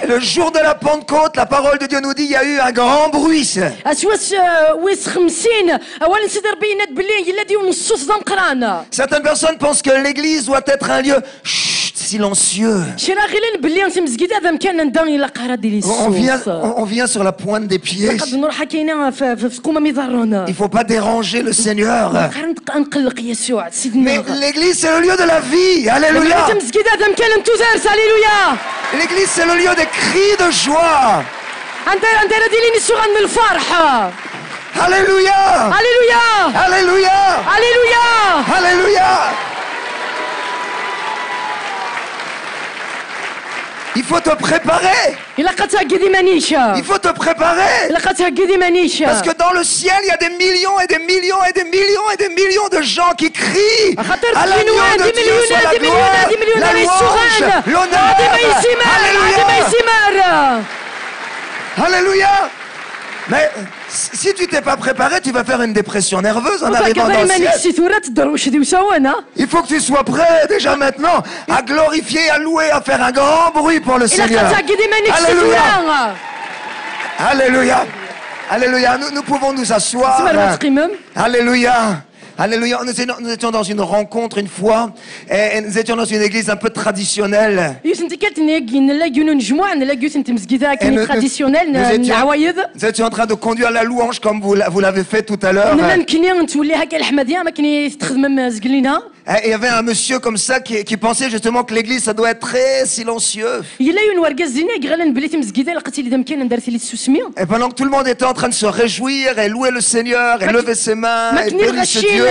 Le jour de la Pentecôte, la parole de Dieu nous dit il y a eu un grand bruit. Certaines personnes pensent que l'église doit être un lieu silencieux. On vient sur la pointe des pieds. Il ne faut pas déranger le Seigneur. Mais l'église, c'est le lieu de la vie. Alléluia. L'église, c'est le lieu des cris de joie. Alléluia. Alléluia. Alléluia. Alléluia. Alléluia. Il faut te préparer. Il faut te préparer. Parce que dans le ciel, il y a des millions et des millions et des millions et des millions de gens qui crient à l'agneau de Dieu soit la gloire, la louange, l'honneur. Alléluia. Alléluia. Mais si tu t'es pas préparé, tu vas faire une dépression nerveuse en arrivant dans le ciel. Il faut que tu sois prêt déjà maintenant à glorifier, à louer, à faire un grand bruit pour le Seigneur. Alléluia. Alléluia. Alléluia. Nous pouvons nous asseoir. Alléluia. Alléluia. Nous étions dans une rencontre une fois et nous étions dans une église un peu traditionnelle. Nous étions en train de conduire la louange comme vous l'avez fait tout à l'heure. Et il y avait un monsieur comme ça qui pensait justement que l'église ça doit être très silencieux. Et pendant que tout le monde était en train de se réjouir et louer le Seigneur et lever ses mains et bénir ce Dieu,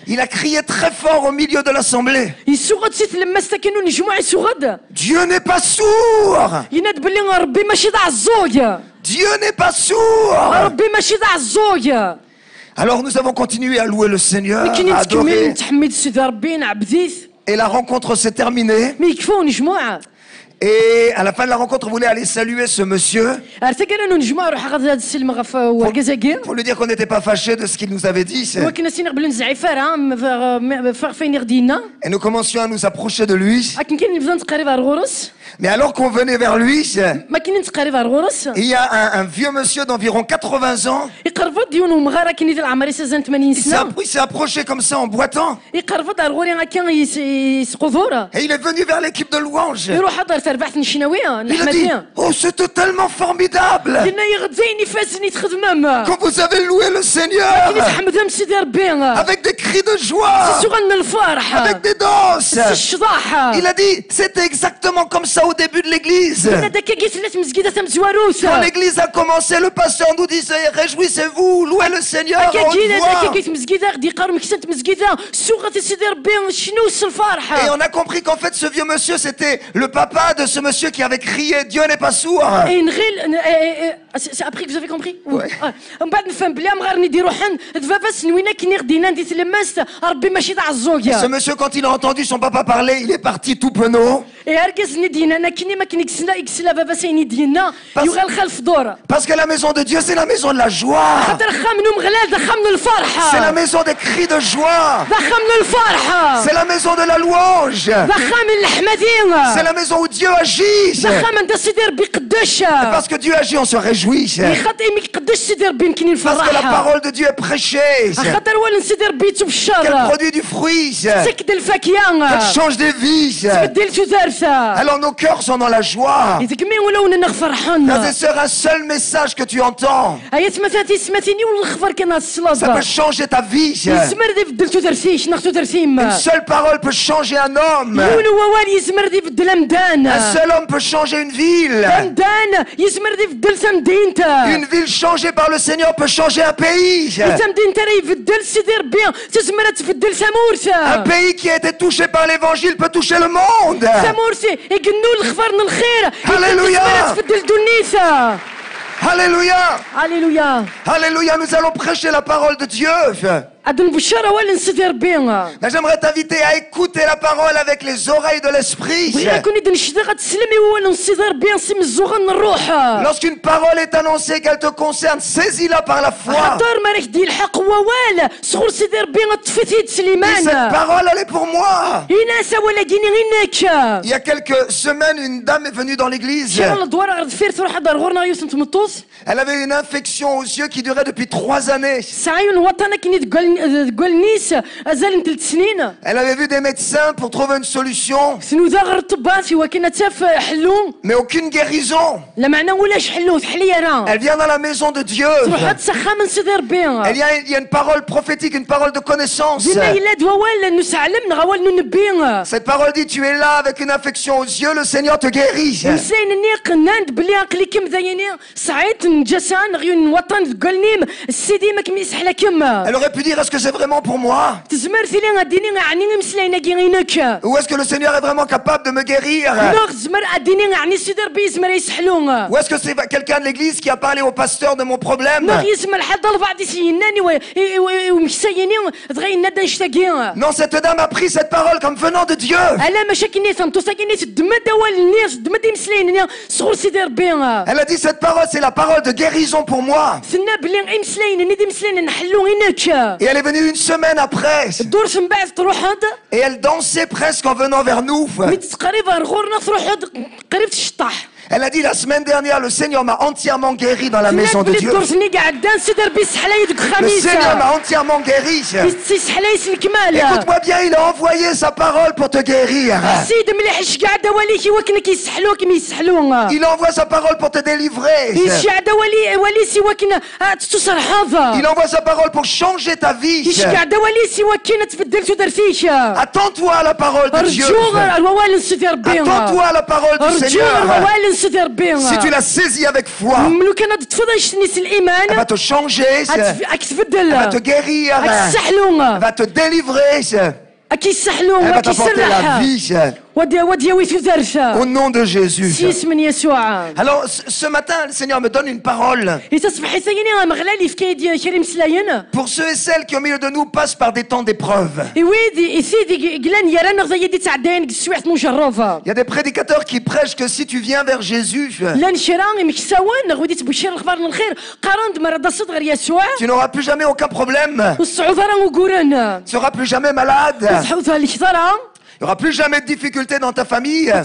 il a crié très fort au milieu de l'assemblée. Dieu n'est pas sourd. Dieu n'est pas sourd. Alors nous avons continué à louer le Seigneur, à adorer. Et la rencontre s'est terminée. Et à la fin de la rencontre, on voulait aller saluer ce monsieur pour lui dire qu'on n'était pas fâchés de ce qu'il nous avait dit. Et nous commencions à nous approcher de lui. Mais alors qu'on venait vers lui, il y a un vieux monsieur d'environ 80 ans. Il s'est approché comme ça en boitant. Et il est venu vers l'équipe de louange. Il a dit, oh c'était tellement formidable quand vous avez loué le Seigneur avec des cris de joie, avec des danses. Il a dit, c'était exactement comme ça au début de l'église. Quand l'église a commencé, le pasteur nous disait, réjouissez-vous, louez le Seigneur en haute voix. Et on a compris qu'en fait ce vieux monsieur c'était le papa de ce monsieur qui avait crié Dieu n'est pas sourd. C'est après que vous avez compris? Ouais. Ce monsieur, quand il a entendu son papa parler, il est parti tout penaud. Parce que la maison de Dieu, c'est la maison de la joie. C'est la maison des cris de joie. C'est la maison de la louange. C'est la maison où Dieu agit. Parce que Dieu agit, on se réjouit. Parce que la parole de Dieu est prêchée. Qu'elle produit du fruit. Qu'elle change des vies. Alors nos cœurs sont dans la joie. Frères et sœurs, un seul message que tu entends, ça peut changer ta vie. Une seule parole peut changer un homme. Un seul homme peut changer une ville. Une ville changée par le Seigneur peut changer un pays. Un pays qui a été touché par l'évangile peut toucher le monde. Alléluia. Alléluia. Alléluia. Alléluia. Nous allons prêcher la parole de Dieu. j'aimerais t'inviter à écouter la parole avec les oreilles de l'esprit. Lorsqu'une parole est annoncée qu'elle te concerne, saisis-la par la foi. Cette parole, elle est pour moi. Il y a quelques semaines, une dame est venue dans l'église. Elle avait une infection aux yeux qui durait depuis 3 années. Elle avait vu des médecins pour trouver une solution, mais aucune guérison. Elle vient dans la maison de Dieu. Il y a une parole prophétique, une parole de connaissance. Cette parole dit: tu es là avec une infection aux yeux, le Seigneur te guérit. Elle aurait pu dire: est-ce que c'est vraiment pour moi? Ou est-ce que le Seigneur est vraiment capable de me guérir? Ou est-ce que c'est quelqu'un de l'église qui a parlé au pasteur de mon problème? Non, cette dame a pris cette parole comme venant de Dieu. Elle a dit: cette parole, c'est la parole de guérison pour moi. Et elle est venue une semaine après. Et elle dansait presque en venant vers nous. Elle a dit: la semaine dernière, le Seigneur m'a entièrement guéri dans la maison de Dieu. Le Seigneur m'a entièrement guéri. Écoute-moi bien, il a envoyé sa parole pour te guérir. Il envoie sa parole pour te délivrer. Il envoie sa parole pour changer ta vie. Attends-toi à la parole de Dieu. Attends-toi à la parole du Seigneur. Si tu la saisis avec foi, elle va te changer, elle va te guérir, elle va te délivrer, elle va t'apporter la vie. Au nom de Jésus. Alors ce matin, le Seigneur me donne une parole pour ceux et celles qui au milieu de nous passent par des temps d'épreuve. Il y a des prédicateurs qui prêchent que si tu viens vers Jésus, tu n'auras plus jamais aucun problème. Tu ne seras plus jamais malade. Il n'y aura plus jamais de difficultés dans ta famille. La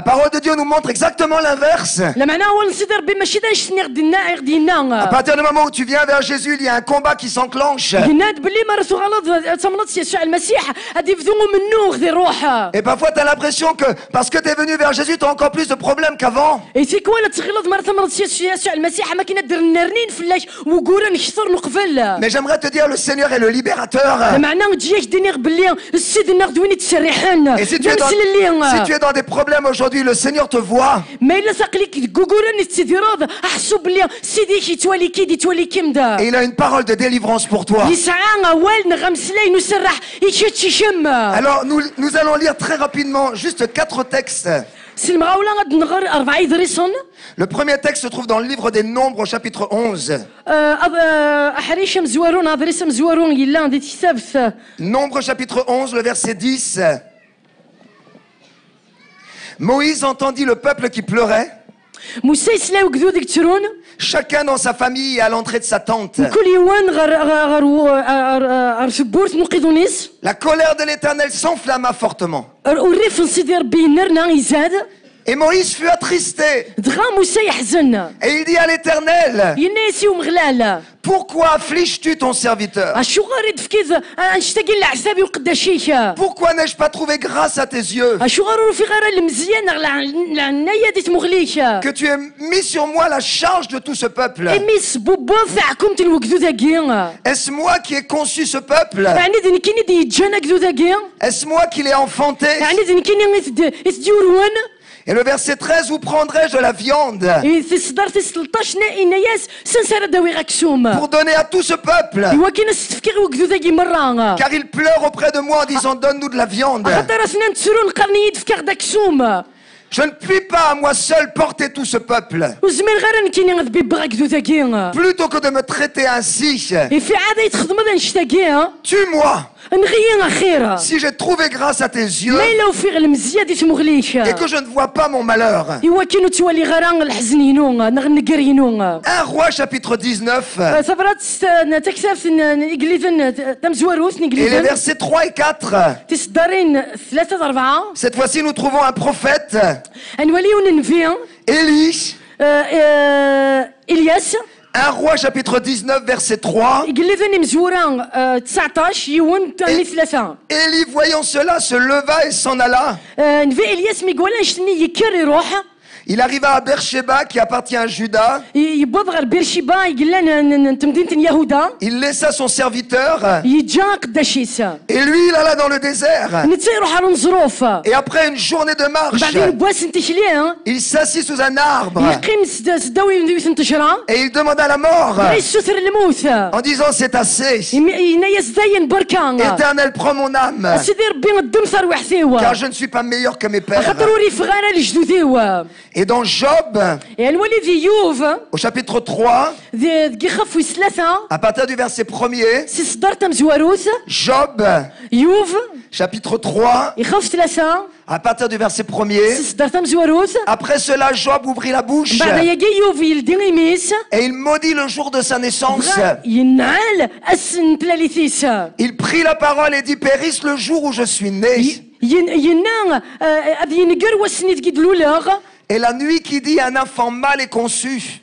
parole de Dieu nous montre exactement l'inverse. À partir du moment où tu viens vers Jésus, il y a un combat qui s'enclenche. Et parfois tu as l'impression que parce que tu es venu vers Jésus, tu as encore plus de problèmes qu'avant. Mais j'aimerais te dire, le Seigneur est le libérateur. Et si tu es dans des problèmes aujourd'hui, le Seigneur te voit. Et il a une parole de délivrance pour toi. Alors nous allons lire très rapidement juste 4 textes. Le premier texte se trouve dans le livre des Nombres au chapitre 11. Nombres chapitre 11, le verset 10. Moïse entendit le peuple qui pleurait. Chacun dans sa famille à l'entrée de sa tente. La colère de l'Éternel s'enflamma fortement. Et Moïse fut attristé. Et il dit à l'Éternel: pourquoi affliges-tu ton serviteur? Pourquoi n'ai-je pas trouvé grâce à tes yeux? Que tu aies mis sur moi la charge de tout ce peuple. Est-ce moi qui ai conçu ce peuple? Est-ce moi qui l'ai enfanté? Et le verset 13, vous prendrai de la viande pour donner à tout ce peuple, car il pleure auprès de moi en disant: donne-nous de la viande. Je ne puis pas à moi seul porter tout ce peuple. Plutôt que de me traiter ainsi, tue-moi. Si j'ai trouvé grâce à tes yeux et que je ne vois pas mon malheur. 1 Roi chapitre 19 et les versets 3 et 4. Cette fois-ci nous trouvons un prophète, Élie. 1 Roi chapitre 19 verset 3. Élie voyant cela se leva et s'en alla. Il arriva à Beersheba qui appartient à Juda. Il laissa son serviteur. Et lui il alla dans le désert. Et après une journée de marche, il s'assit sous un arbre. Et il demanda la mort en disant c'est assez. Éternel, prends mon âme, car je ne suis pas meilleur que mes pères. Et dans Job, au chapitre 3, à partir du verset 1er, Job, chapitre 3, à partir du verset 1er, après cela, Job ouvrit la bouche et il maudit le jour de sa naissance. Il prit la parole et dit, périsse le jour où je suis né. Et la nuit qui dit un enfant mâle est conçu.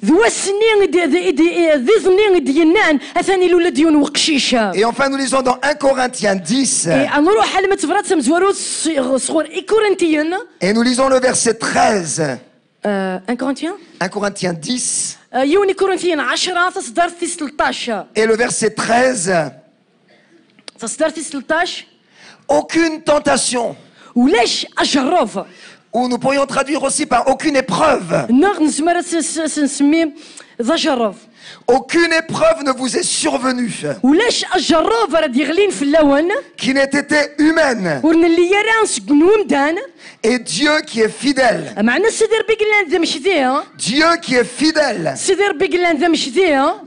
Et enfin nous lisons dans 1 Corinthiens 10. Et nous lisons le verset 13. 1 Corinthiens 10. Et le verset 13. Aucune tentation. Ou nous pourrions traduire aussi par aucune épreuve. Aucune épreuve ne vous est survenue qui n'ait été humaine. Et Dieu qui est fidèle. Dieu qui est fidèle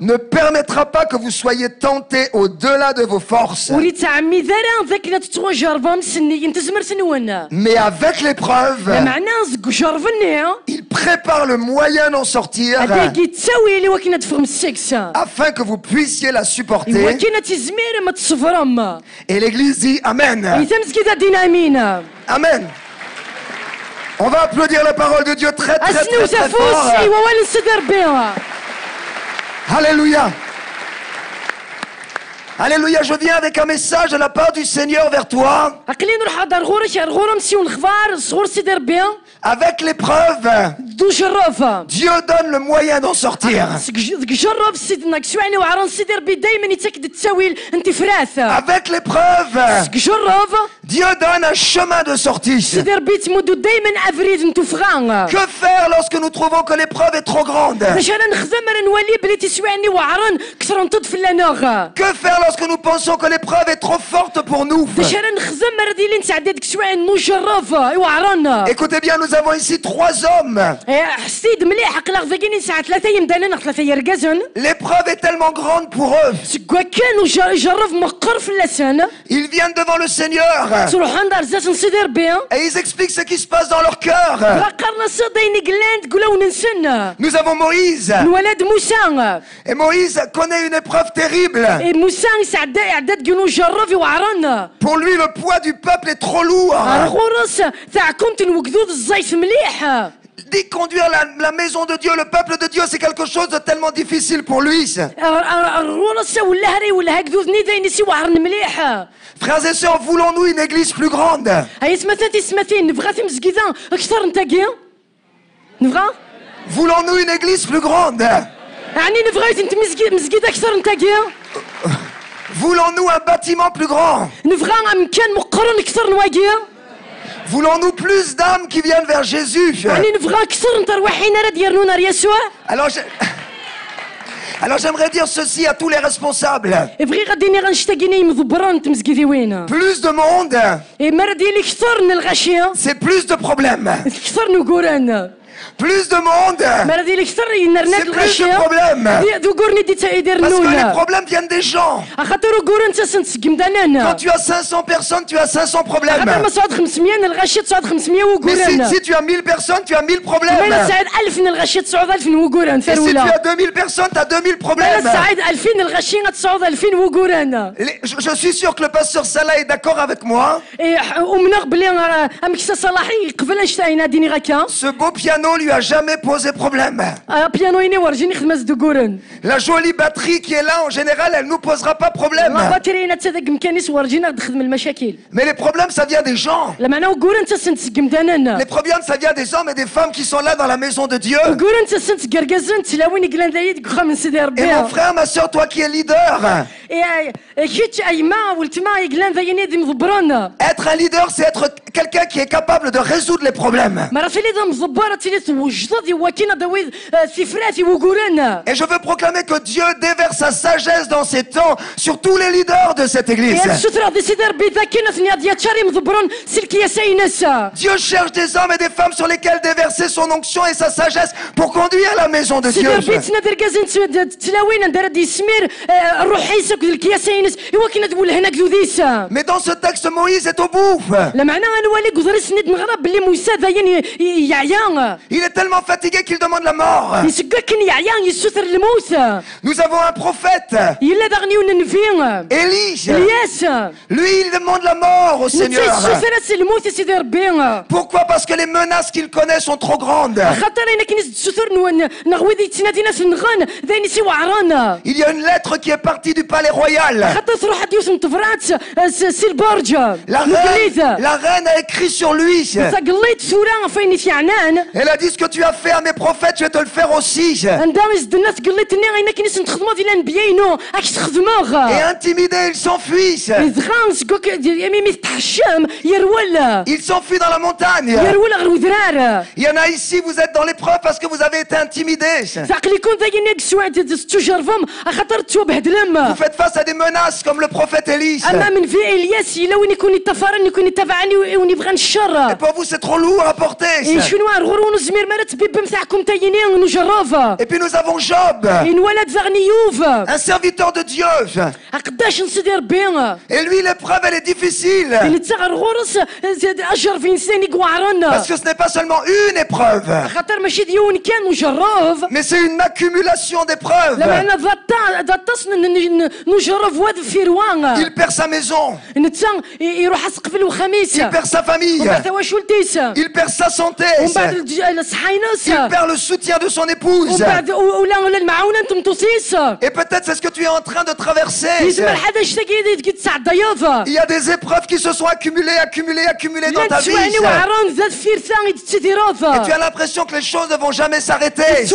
ne permettra pas que vous soyez tentés au-delà de vos forces. Mais avec l'épreuve, il prépare le moyen d'en sortir afin que vous puissiez la supporter. Et l'Église dit Amen. Amen. On va applaudir la parole de Dieu très fort. Alléluia. Alléluia, je viens avec un message de la part du Seigneur vers toi. Avec l'épreuve, Dieu donne le moyen d'en sortir. Avec l'épreuve, Dieu donne un chemin de sortie. Que faire lorsque nous trouvons que l'épreuve est trop grande? Que faire lorsque nous pensons que l'épreuve est trop forte pour nous? Écoutez bien, nous avons ici 3 hommes. L'épreuve est tellement grande pour eux. Ils viennent devant le Seigneur et ils expliquent ce qui se passe dans leur cœur. Nous avons Moïse. Et Moïse connaît une épreuve terrible. Pour lui, le poids du peuple est trop lourd. Dit conduire la maison de Dieu, le peuple de Dieu, c'est quelque chose de tellement difficile pour lui. Frères et sœurs, voulons-nous une église plus grande? Voulons-nous une église plus grande? Voulons-nous un bâtiment plus grand? Voulons-nous plus d'âmes qui viennent vers Jésus? Alors Alors j'aimerais dire ceci à tous les responsables. Plus de monde, c'est plus de problèmes. Plus de monde, c'est plus de problèmes. Parce que les problèmes viennent des gens. Quand tu as 500 personnes, tu as 500 problèmes. Mais si tu as 1000 personnes, tu as 1000 problèmes. Et si tu as 2000 personnes, tu as 2000 problèmes. Je suis sûr que le pasteur Salah est d'accord avec moi. Ce beau piano lui a jamais posé problème. La jolie batterie qui est là, en général, elle nous posera pas problème. Mais les problèmes, ça vient des gens. Les problèmes, ça vient des hommes et des femmes qui sont là dans la maison de Dieu. Et mon frère, ma soeur, toi qui es leader, être un leader, c'est être quelqu'un qui est capable de résoudre les problèmes. Et je veux proclamer que Dieu déverse sa sagesse dans ces temps sur tous les leaders de cette église. Dieu cherche des hommes et des femmes sur lesquels déverser son onction et sa sagesse pour conduire la maison de Dieu. Mais dans ce texte, Moïse est au bout. Il est tellement fatigué qu'il demande la mort. Nous avons un prophète, Élie. Lui, il demande la mort au Seigneur. Pourquoi? Parce que les menaces qu'il connaît sont trop grandes. Il y a une lettre qui est partie du palais royal. La reine a écrit sur lui. Elle a dit: ce que tu as fait à mes prophètes, je vais te le faire aussi. Et intimidé, il s'enfuit. Il s'enfuit dans la montagne. Il y en a ici, vous êtes dans l'épreuve parce que vous avez été intimidés. Vous faites face à des menaces comme le prophète Élie. Et pour vous, c'est trop lourd à porter. Et puis nous avons Job, un serviteur de Dieu. Et lui, l'épreuve, elle est difficile. Parce que ce n'est pas seulement une épreuve, mais c'est une accumulation d'épreuves. Il perd sa maison. Il perd sa famille. Il perd sa santé. Il perd le soutien de son épouse. Et peut-être c'est ce que tu es en train de traverser. Il y a des épreuves qui se sont accumulées dans ta vie. Et tu as l'impression que les choses ne vont jamais s'arrêter.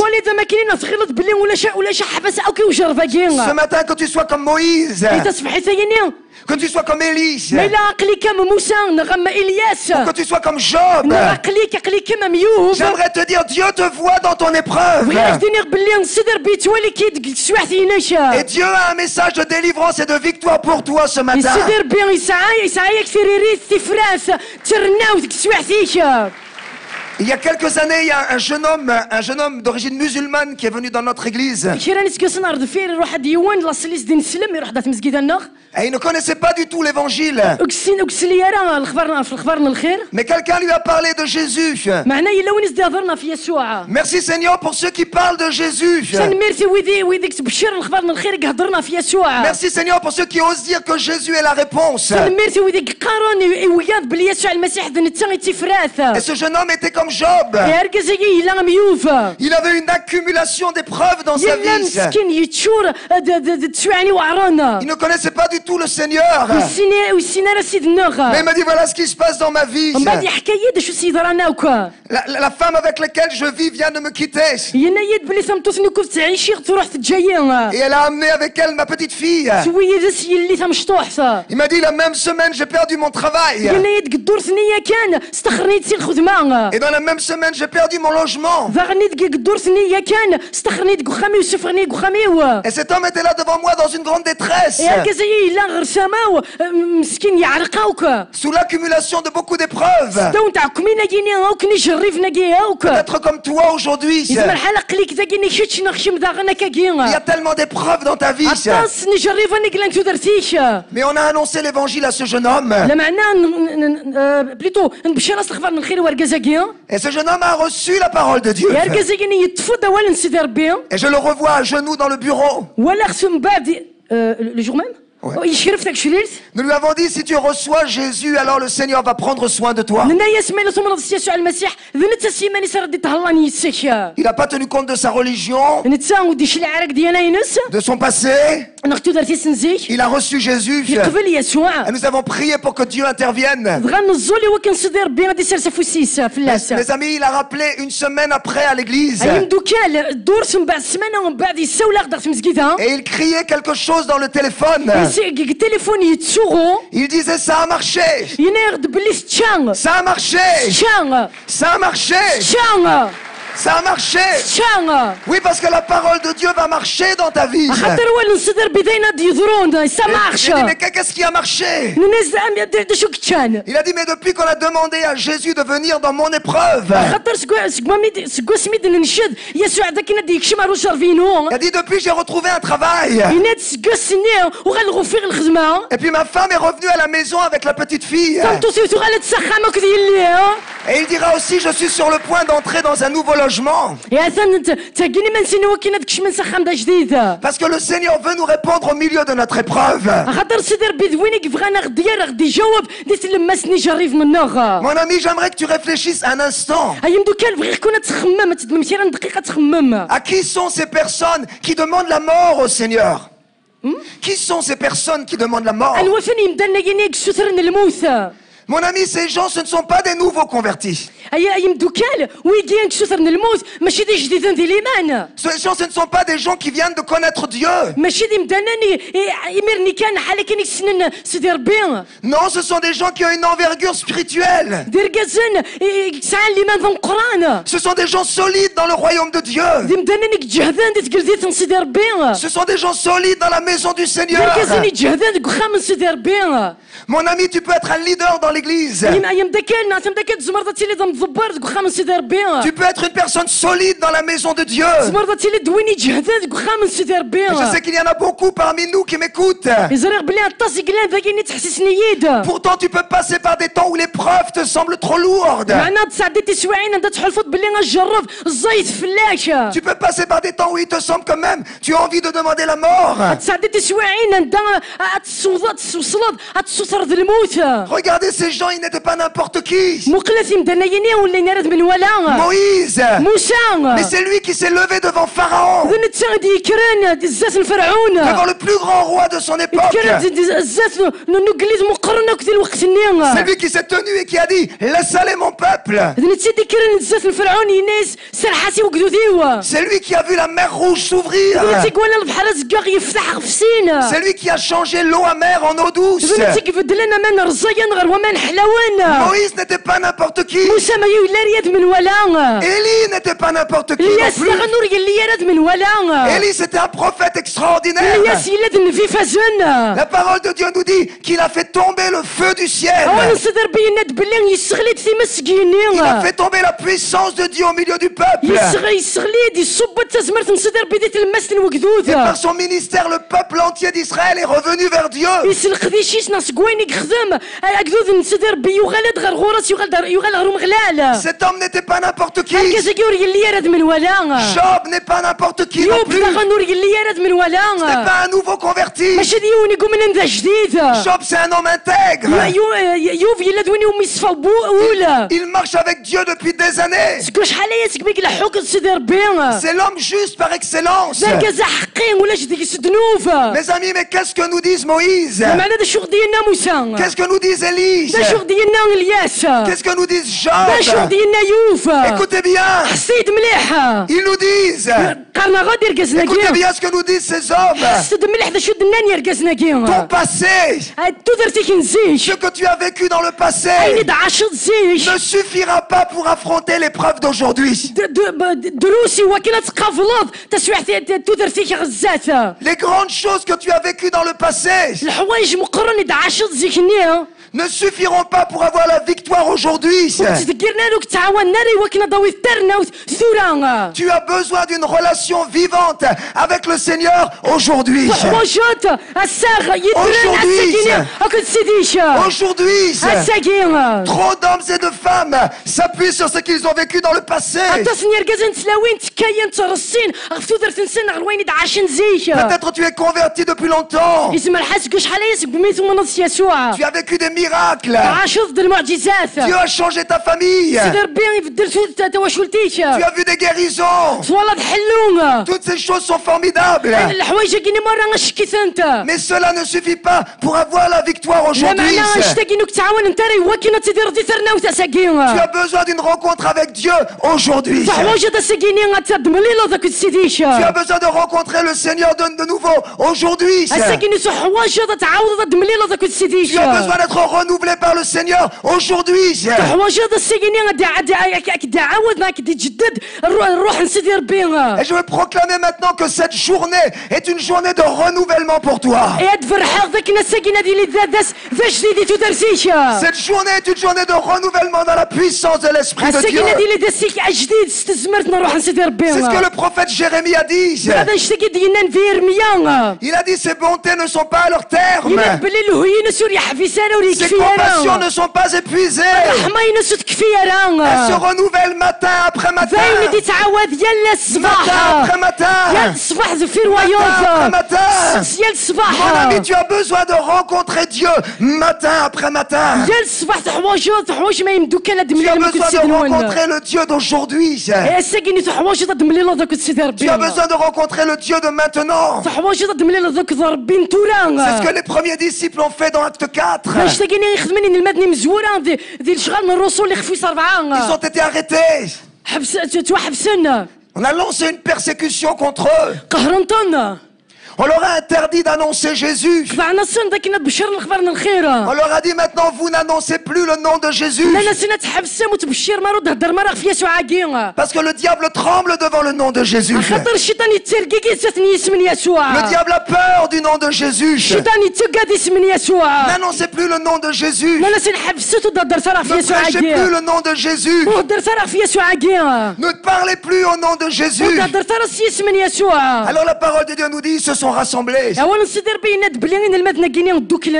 Ce matin, que tu sois comme Moïse, que tu sois comme Élie, ou que tu sois comme Job, j'aimerais te dire, Dieu te voit dans ton épreuve. Et Dieu a un message de délivrance et de victoire pour toi ce matin. Il y a quelques années, il y a un jeune homme d'origine musulmane qui est venu dans notre église. Et il ne connaissait pas du tout l'évangile. Mais quelqu'un lui a parlé de Jésus. Merci Seigneur pour ceux qui parlent de Jésus. Merci Seigneur pour ceux qui osent dire que Jésus est la réponse. Et ce jeune homme était comme Job. Il avait une accumulation d'épreuves dans sa vie. Il ne connaissait pas du tout le Seigneur. Mais il m'a dit, voilà ce qui se passe dans ma vie. La femme avec laquelle je vis vient de me quitter. Et elle a amené avec elle ma petite fille. Il m'a dit, la même semaine j'ai perdu mon travail. Et dans la même semaine, j'ai perdu mon logement. Et cet homme était là devant moi dans une grande détresse. Sous l'accumulation de beaucoup d'épreuves. Peut-être comme toi aujourd'hui. Il y a tellement d'épreuves dans ta vie. Mais on a annoncé l'évangile à ce jeune homme. Et ce jeune homme a reçu la parole de Dieu. Et je le revois à genoux dans le bureau. Le jour même? Ouais. Nous lui avons dit, si tu reçois Jésus, alors le Seigneur va prendre soin de toi. Il n'a pas tenu compte de sa religion, de son passé. Il a reçu Jésus. Et nous avons prié pour que Dieu intervienne. Mes amis, il a rappelé une semaine après à l'église. Et il criait quelque chose dans le téléphone. Il disait ça a marché. Ça a marché. Ça a marché. Ça a marché. Oui, parce que la parole de Dieu va marcher dans ta vie. Ça marche. Il a dit, mais qu'est-ce qui a marché? Il a dit, mais depuis qu'on a demandé à Jésus de venir dans mon épreuve. Il a dit, depuis j'ai retrouvé un travail. Et puis ma femme est revenue à la maison avec la petite fille. Et il dira aussi, je suis sur le point d'entrer dans un nouveau logement. Parce que le Seigneur veut nous répondre au milieu de notre épreuve. Mon ami, j'aimerais que tu réfléchisses un instant. À qui sont ces personnes qui demandent la mort au Seigneur? Qui sont ces personnes qui demandent la mort? Mon ami, ces gens, ce ne sont pas des nouveaux convertis. Ces gens, ce ne sont pas des gens qui viennent de connaître Dieu. Non, ce sont des gens qui ont une envergure spirituelle. Ce sont des gens solides dans le royaume de Dieu. Ce sont des gens solides dans la maison du Seigneur. Mon ami, tu peux être un leader dans l'église. Tu peux être une personne solide dans la maison de Dieu. Je sais qu'il y en a beaucoup parmi nous qui m'écoutent. Pourtant, tu peux passer par des temps où l'épreuve te semble trop lourde. Tu peux passer par des temps où il te semble que même tu as envie de demander la mort. Regardez ces gens, ils n'étaient pas n'importe qui. Moïse. Mais c'est lui qui s'est levé devant Pharaon, devant le plus grand roi de son époque. C'est lui qui s'est tenu et qui a dit, laisse aller mon peuple. C'est lui qui a vu la mer rouge s'ouvrir. C'est lui qui a changé l'eau amère en eau douce. Moïse n'était pas n'importe qui. Élie n'était pas n'importe qui non plus. Élie, c'était un prophète extraordinaire. La parole de Dieu nous dit qu'il a fait tomber le feu du ciel. Il a fait tomber la puissance de Dieu au milieu du peuple. Et par son ministère, le peuple entier d'Israël est revenu vers Dieu. Cet homme n'était pas n'importe qui. Job n'est pas n'importe qui non plus. Ce n'est pas un nouveau converti. Job, c'est un homme intègre. Il marche avec Dieu depuis des années. C'est l'homme juste par excellence. Mes amis, mais qu'est-ce que nous disent Moïse? Qu'est-ce que nous disent Élie? Qu'est-ce que nous disent Job. Écoutez bien. Ils nous disent. Écoutez bien ce que nous disent ces hommes. Ton passé, ce que tu as vécu dans le passé, ne suffira pas pour affronter l'épreuve d'aujourd'hui. Les grandes choses que tu as vécues dans le passé ne suffiront pas pour avoir la victoire aujourd'hui. Tu as besoin d'une relation vivante avec le Seigneur aujourd'hui. Aujourd'hui, trop d'hommes et de femmes s'appuient sur ce qu'ils ont vécu dans le passé. Peut-être tu es converti depuis longtemps. Tu as vécu des miracles. Dieu a changé ta famille. Tu as vu des guérisons. Toutes ces choses sont formidables. Mais cela ne suffit pas pour avoir la victoire aujourd'hui. Tu as besoin d'une rencontre avec Dieu aujourd'hui. Tu as besoin de rencontrer le Seigneur de nouveau aujourd'hui. Tu as besoin d'être renouvelé par le Seigneur aujourd'hui. Et je veux proclamer maintenant que cette journée est une journée de renouvellement pour toi. Cette journée est une journée de renouvellement dans la puissance de l'Esprit de Dieu. C'est ce que le prophète Jérémie a dit. Il a dit ses bontés ne sont pas à leur terme. Ses compassions ne sont pas épuisées. Elles se renouvellent matin après matin. Matin après matin. Mon ami, tu as besoin de rencontrer Dieu matin après matin. Tu as besoin de rencontrer le Dieu d'aujourd'hui. Tu as besoin de rencontrer le Dieu de maintenant. C'est ce que les premiers disciples ont fait dans Acte 4. Ils ont été arrêtés. On a lancé une persécution contre eux. On leur a interdit d'annoncer Jésus. On leur a dit maintenant vous n'annoncez plus le nom de Jésus. Parce que le diable tremble devant le nom de Jésus. Le diable a peur du nom de Jésus. N'annoncez plus le nom de Jésus. Ne prêchez plus le nom de Jésus. Ne parlez plus au nom de Jésus. Alors la parole de Dieu nous dit se sont rassemblés.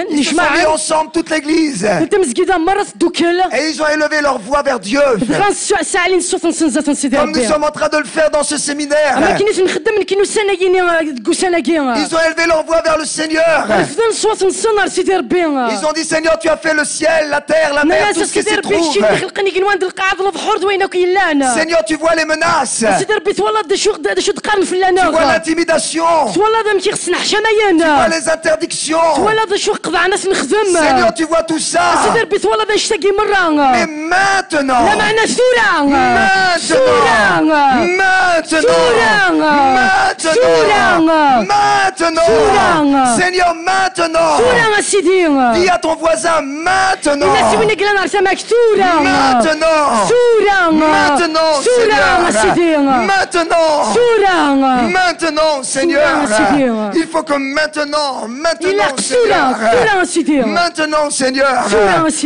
Ils se sont mis ensemble toute l'église. Et ils ont élevé leur voix vers Dieu. Comme nous sommes en train de le faire dans ce séminaire. Ils ont élevé leur voix vers le Seigneur. Ils ont dit Seigneur, tu as fait le ciel, la terre, la mer, tout ce qui s'y trouve. Seigneur, tu vois les menaces. Tu vois l'intimidation. Tu vois les interdictions. Seigneur, tu vois tout ça. Mais maintenant, Seigneur, maintenant, dis à ton voisin maintenant, maintenant, Seigneur, il faut que maintenant, Seigneur,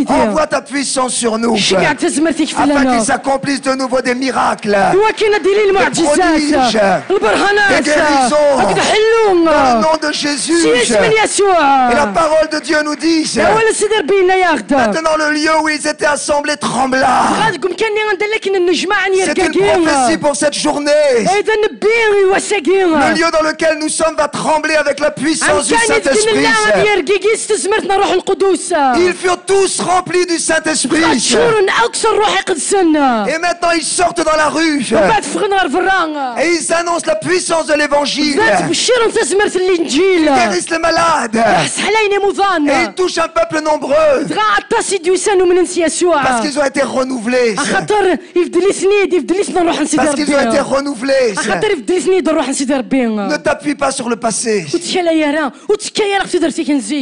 envoie ta puissance sur nous, afin qu'il s'accomplisse de nouveau des miracles, des prodiges, des guérisons, dans le nom de Jésus. Et la parole de Dieu nous dit, maintenant le lieu où ils étaient assemblés trembla. C'est une prophétie pour cette journée. Le lieu dans lequel nous sommes va trembler avec la puissance du Saint-Esprit. Ils furent tous remplis du Saint-Esprit. Et maintenant ils sortent dans la rue. Et ils annoncent la puissance de l'évangile. Ils guérissent les malades. Et ils touchent un peuple nombreux. Parce qu'ils ont été renouvelés. Parce qu'ils ont été renouvelés. Ne t'appuie pas sur le passé.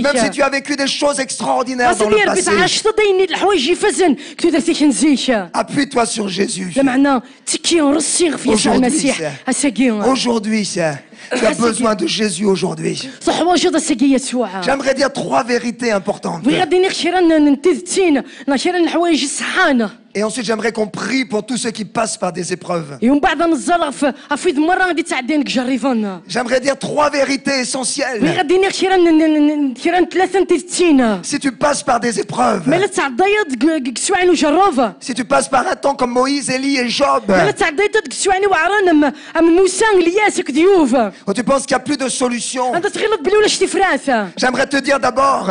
Même si tu as vécu des choses extraordinaires dans le passé. Appuie-toi sur Jésus. Aujourd'hui, tu as besoin de Jésus aujourd'hui. J'aimerais dire 3 vérités importantes. Et ensuite, j'aimerais qu'on prie pour tous ceux qui passent par des épreuves. J'aimerais dire 3 vérités essentielles. Si tu passes par des épreuves, si tu passes par un temps comme Moïse, Élie et Job, où tu penses qu'il n'y a plus de solution, j'aimerais te dire d'abord,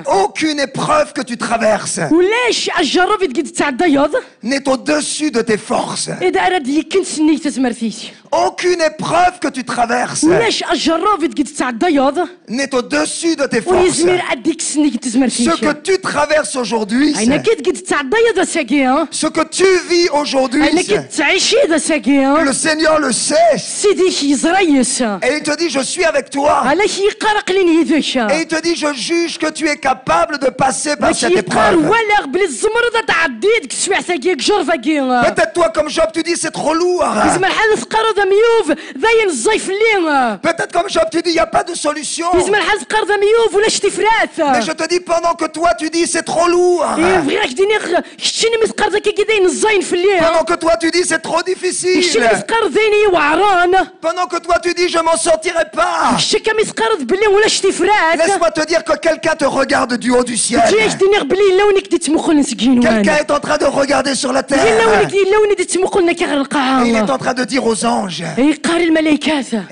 aucune épreuve que tu traverses n'est au-dessus de tes forces. Aucune épreuve que tu traverses n'est au-dessus de tes forces. Ce que tu traverses aujourd'hui, ce que tu vis aujourd'hui, le Seigneur le sait. Et il te dit, je suis avec toi. Et il te dit, je juge que tu es capable de passer par cette épreuve. Peut-être toi comme Job, tu dis, c'est trop lourd. Peut-être comme Job, tu dis, il n'y a pas de solution. Mais je te dis, pendant que toi, tu dis, c'est trop lourd. Pendant que toi, tu dis, c'est trop difficile. Pendant que toi, tu dis, je m'en sortirai pas. Laisse-moi te dire que quelqu'un te regarde du haut du ciel. Quelqu'un est en train de regarder sur la terre. Et il est en train de dire aux anges, et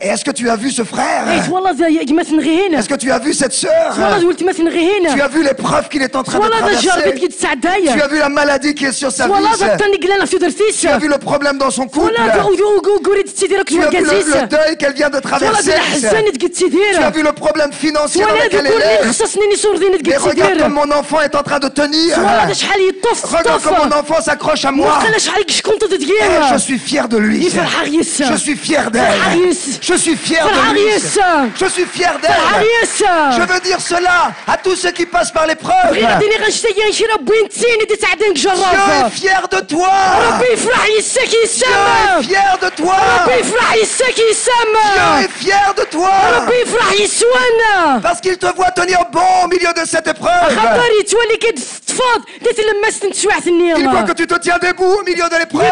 est-ce que tu as vu ce frère? Est-ce que tu as vu cette sœur? Tu as vu l'épreuve qu'il est en train de traverser? Tu as vu la maladie qui est sur sa vie? Tu as vu le problème dans son couple? Tu as vu le deuil qu'elle vient de traverser? Tu as vu le problème financier dans lequel elle est? Mais regarde comme mon enfant est en train de tenir. Regarde comme mon enfant s'accroche à moi. Et je suis fier de lui. Je suis fier d'elle. Je suis fier de lui. Je suis fier d'elle. Je veux dire cela à tous ceux qui passent par l'épreuve. Dieu est fier de toi. Dieu est fier de toi. Dieu est fier de toi. Parce qu'il te voit tenir bon au milieu de cette épreuve. Il voit que tu te tiens debout au milieu de l'épreuve.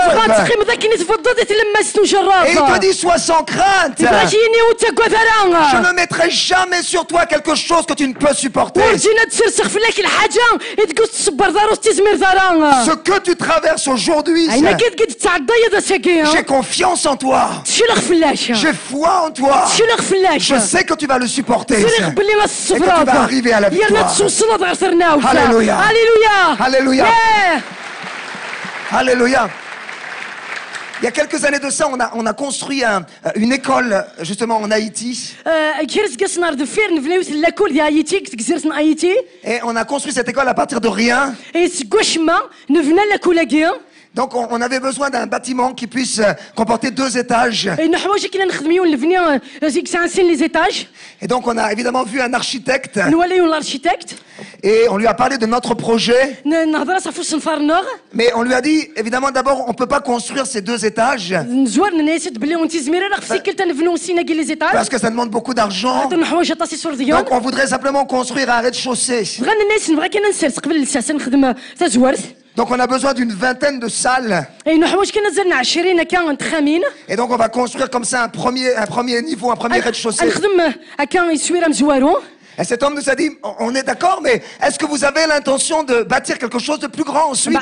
Et il te dit, sois sans crainte. Je ne mettrai jamais sur toi quelque chose que tu ne peux supporter. Ce que tu traverses aujourd'hui, j'ai confiance en toi. J'ai foi en toi. Je sais que tu vas le supporter. Et que tu vas arriver à la victoire. Alléluia. Alléluia. Alléluia. Il y a quelques années de ça, on a construit une école justement en Haïti. Et on a construit cette école à partir de rien. Donc on avait besoin d'un bâtiment qui puisse comporter 2 étages. Et donc on a évidemment vu un architecte. Et on lui a parlé de notre projet. Mais on lui a dit, évidemment, d'abord, on ne peut pas construire ces 2 étages. Parce que ça demande beaucoup d'argent. Donc on voudrait simplement construire un rez-de-chaussée. Donc on a besoin d'une 20aine de salles. Et donc on va construire comme ça un premier niveau, un premier rez-de-chaussée. Et cet homme nous a dit, on est d'accord, mais est-ce que vous avez l'intention de bâtir quelque chose de plus grand ensuite?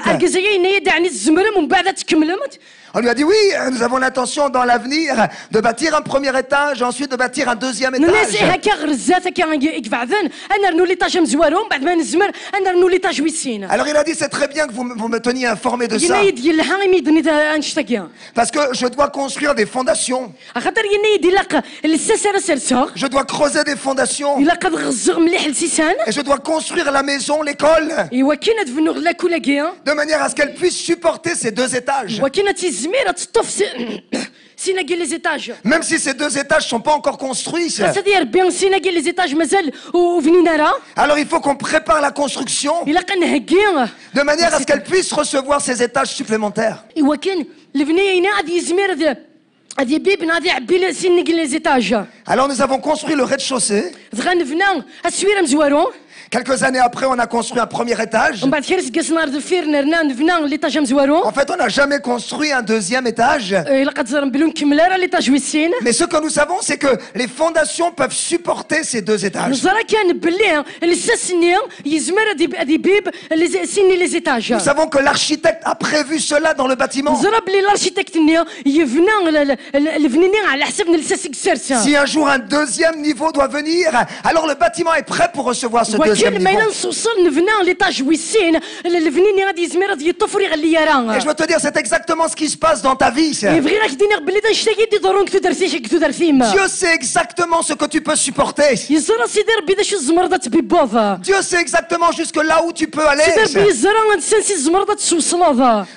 On lui a dit oui, nous avons l'intention dans l'avenir de bâtir un premier étage, ensuite de bâtir un deuxième étage. Alors il a dit, c'est très bien que vous me teniez informé de ça. Parce que je dois construire des fondations. Je dois creuser des fondations. Et je dois construire la maison, l'école. De manière à ce qu'elle puisse supporter ces deux étages. Même si ces deux étages ne sont pas encore construits. Alors il faut qu'on prépare la construction de manière à ce qu'elle puisse recevoir ces étages supplémentaires. Alors nous avons construit le rez-de-chaussée. Quelques années après, on a construit un premier étage. En fait, on n'a jamais construit un deuxième étage. Mais ce que nous savons, c'est que les fondations peuvent supporter ces deux étages. Nous savons que l'architecte a prévu cela dans le bâtiment. Si un jour un deuxième niveau doit venir, alors le bâtiment est prêt pour recevoir ce deuxième niveau. Et je veux te dire, c'est exactement ce qui se passe dans ta vie. Dieu sait exactement ce que tu peux supporter. Dieu sait exactement jusque là où tu peux aller.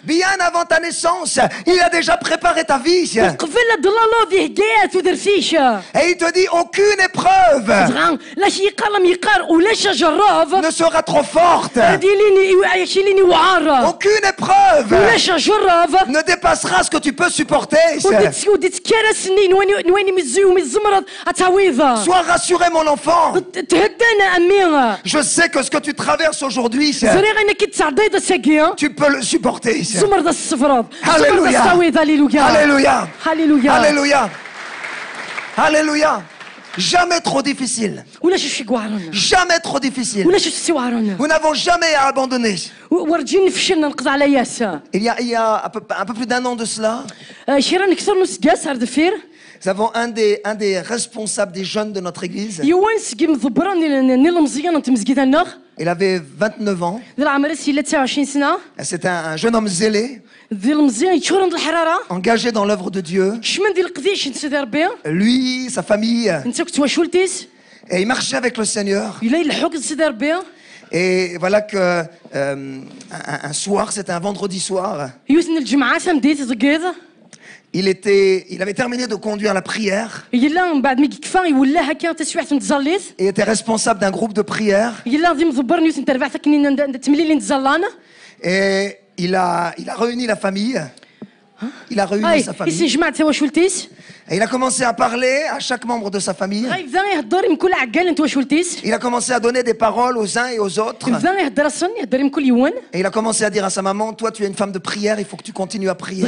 Bien avant ta naissance, il a déjà préparé ta vie. Et il te dit, aucune épreuve ne sera trop forte. Aucune épreuve ne dépassera ce que tu peux supporter. Sois rassuré, mon enfant. Je sais que ce que tu traverses aujourd'hui, tu peux le supporter. Alléluia. Alléluia. Alléluia. Alléluia. Jamais trop difficile. Jamais trop difficile. Nous n'avons jamais à abandonner. Il y a un peu plus d'un an de cela, nous avons un des responsables des jeunes de notre église. Il avait 29 ans. C'était un jeune homme zélé, engagé dans l'œuvre de Dieu. Lui, sa famille. Et il marchait avec le Seigneur. Et voilà que un soir, c'était un vendredi soir, il avait terminé de conduire la prière. Et était responsable d'un groupe de prière. Et il a réuni la famille. Il a réuni sa famille. Et il a commencé à parler à chaque membre de sa famille. Il a commencé à donner des paroles aux uns et aux autres. Et il a commencé à dire à sa maman, toi tu es une femme de prière, il faut que tu continues à prier.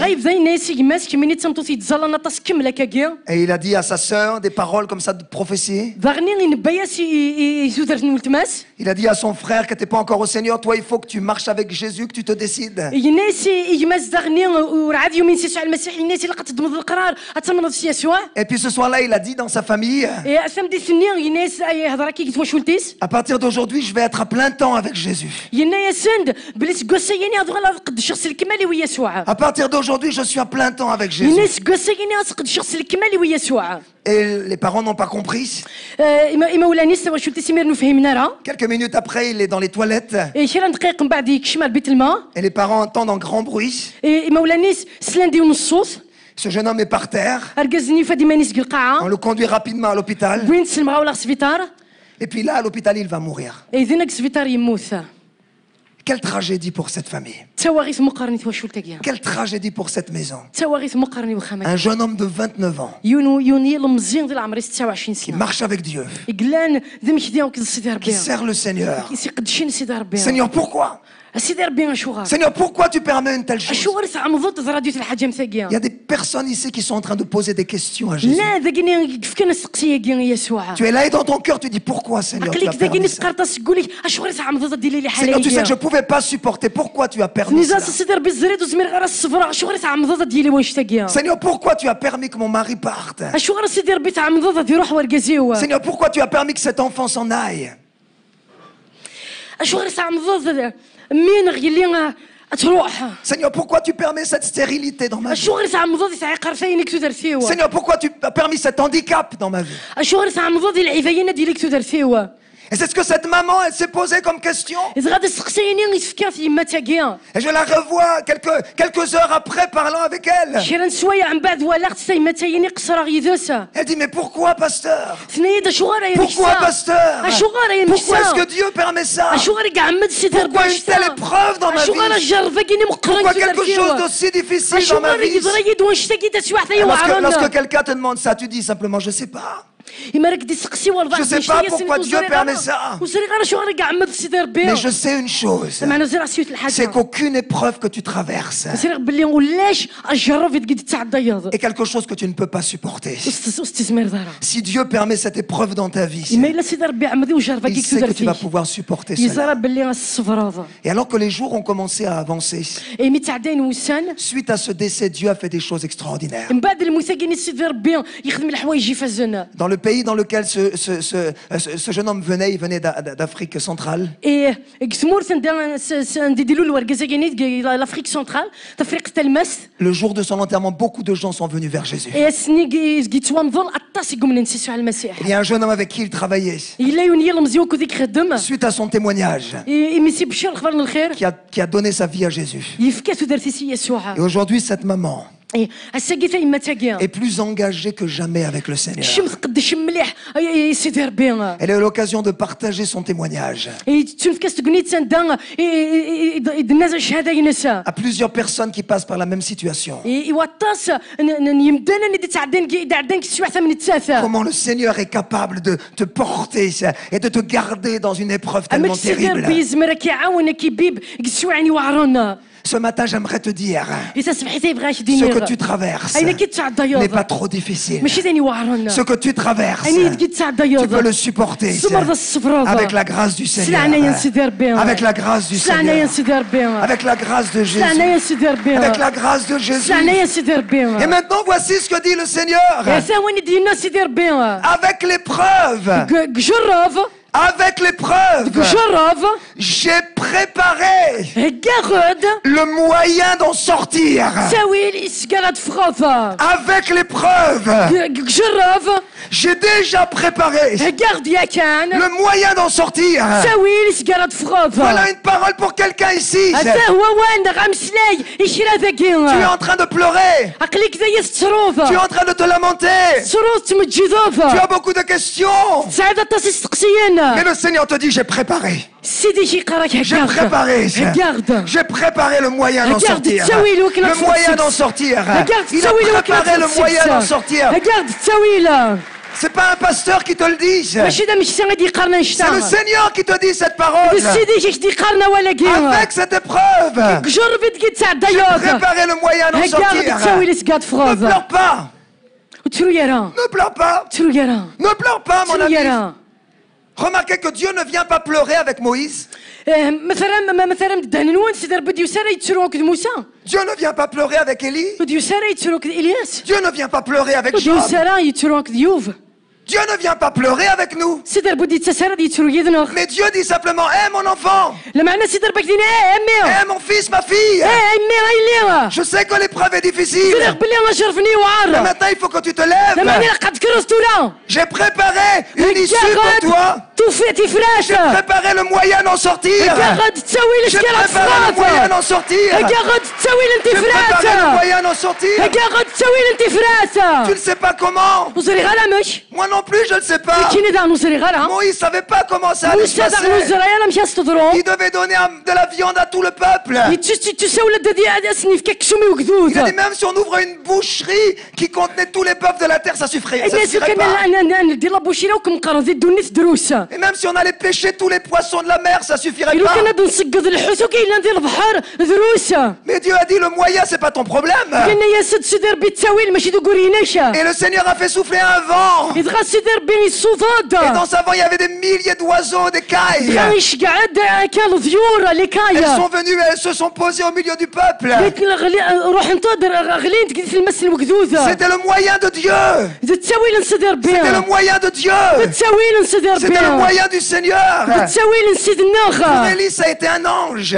Et il a dit à sa sœur des paroles comme ça de prophétie. Il a dit à son frère qui n'était pas encore au Seigneur, toi il faut que tu marches avec Jésus, que tu te décides. Et puis ce soir-là, il a dit dans sa famille, à partir d'aujourd'hui, je vais être à plein temps avec Jésus. À partir d'aujourd'hui, je suis à plein temps avec Jésus. Et les parents n'ont pas compris. Quelques minutes après, il est dans les toilettes. Et les parents entendent un grand bruit. Ce jeune homme est par terre. On le conduit rapidement à l'hôpital. Et puis là, à l'hôpital, il va mourir. Quelle tragédie pour cette famille. Quelle tragédie pour cette maison. Un jeune homme de 29 ans qui marche avec Dieu, qui sert le Seigneur. Seigneur, pourquoi? Seigneur, pourquoi tu permets une telle chose? Il y a des personnes ici qui sont en train de poser des questions à Jésus. Tu es là et dans ton cœur tu dis pourquoi, Seigneur, tu as permis ça? Seigneur, tu sais que je ne pouvais pas supporter. Pourquoi tu as permis ça? Seigneur, pourquoi tu as permis que mon mari parte? Seigneur, pourquoi tu as permis que cet enfant s'en aille? Seigneur, pourquoi tu permets cette stérilité dans ma vie? Seigneur, pourquoi tu as permis cet handicap dans ma vie? Et c'est ce que cette maman, elle s'est posée comme question. Et je la revois quelques heures après parlant avec elle. Elle dit, mais pourquoi, pasteur? Pourquoi, pasteur? Pourquoi est-ce que Dieu permet ça? Pourquoi une telle épreuve dans ma vie? Pourquoi quelque chose d'aussi difficile dans ma vie? Lorsque quelqu'un te demande ça, tu dis simplement, je ne sais pas. Je ne sais pas pourquoi Dieu permet ça. Mais je sais une chose, c'est qu'aucune épreuve que tu traverses est quelque chose que tu ne peux pas supporter. Si Dieu permet cette épreuve dans ta vie, il sait que tu vas pouvoir supporter cela. Et alors que les jours ont commencé à avancer, suite à ce décès, Dieu a fait des choses extraordinaires. Dans le pays dans lequel ce jeune homme venait, il venait d'Afrique centrale. Le jour de son enterrement, beaucoup de gens sont venus vers Jésus. Il y a un jeune homme avec qui il travaillait. Suite à son témoignage, qui a donné sa vie à Jésus. Et aujourd'hui, cette maman est plus engagée que jamais avec le Seigneur. Elle a eu l'occasion de partager son témoignage à plusieurs personnes qui passent par la même situation. Comment le Seigneur est capable de te porter et de te garder dans une épreuve tellement terrible. Ce matin, j'aimerais te dire, ce que tu traverses n'est pas trop difficile. Ce que tu traverses, tu peux le supporter avec la grâce du Seigneur, avec la grâce du Seigneur, avec la grâce de Jésus, avec la grâce de Jésus. Et maintenant, voici ce que dit le Seigneur. Avec l'épreuve, j'ai préparé le moyen d'en sortir. Avec l'épreuve, j'ai déjà préparé le moyen d'en sortir. Voilà une parole pour quelqu'un ici. Tu es en train de pleurer. Tu es en train de te lamenter. Tu as beaucoup de questions. Mais le Seigneur te dit, j'ai préparé. J'ai préparé le moyen d'en sortir. Le moyen d'en sortir. Il a préparé le moyen d'en sortir. C'est pas un pasteur qui te le dit. C'est le Seigneur qui te dit cette parole. Avec cette épreuve, j'ai préparé le moyen d'en sortir. Ne pleure pas. Ne pleure pas. Ne pleure pas, mon ami. Remarquez que Dieu ne vient pas pleurer avec Moïse. Dieu ne vient pas pleurer avec Élie. Dieu ne vient pas pleurer avec Job. Dieu ne vient pas pleurer avec nous. Mais Dieu dit simplement, hé mon enfant, hé mon fils, ma fille, je sais que l'épreuve est difficile, mais maintenant il faut que tu te lèves. J'ai préparé une issue pour toi. J'ai préparé le moyen d'en sortir. J'ai préparé le moyen d'en sortir. J'ai préparé le moyen d'en sortir. Tu ne sais pas comment. Moi non plus, je ne sais pas. Moïse ne savait pas comment ça allait se passer. Il devait donner de la viande à tout le peuple. Il a dit même si on ouvre une boucherie qui contenait tous les bœufs de la terre, ça suffirait pas. Et même si on allait pêcher tous les poissons de la mer, ça suffirait pas. Mais Dieu a dit le moyen c'est pas ton problème. Et le Seigneur a fait souffler un vent. Et dans ce vent il y avait des milliers d'oiseaux, des cailles. Elles sont venues, elles se sont posées au milieu du peuple. C'était le moyen de Dieu. C'était le moyen de Dieu. C'était le moyen du Seigneur. Pour Élie ça a été un ange.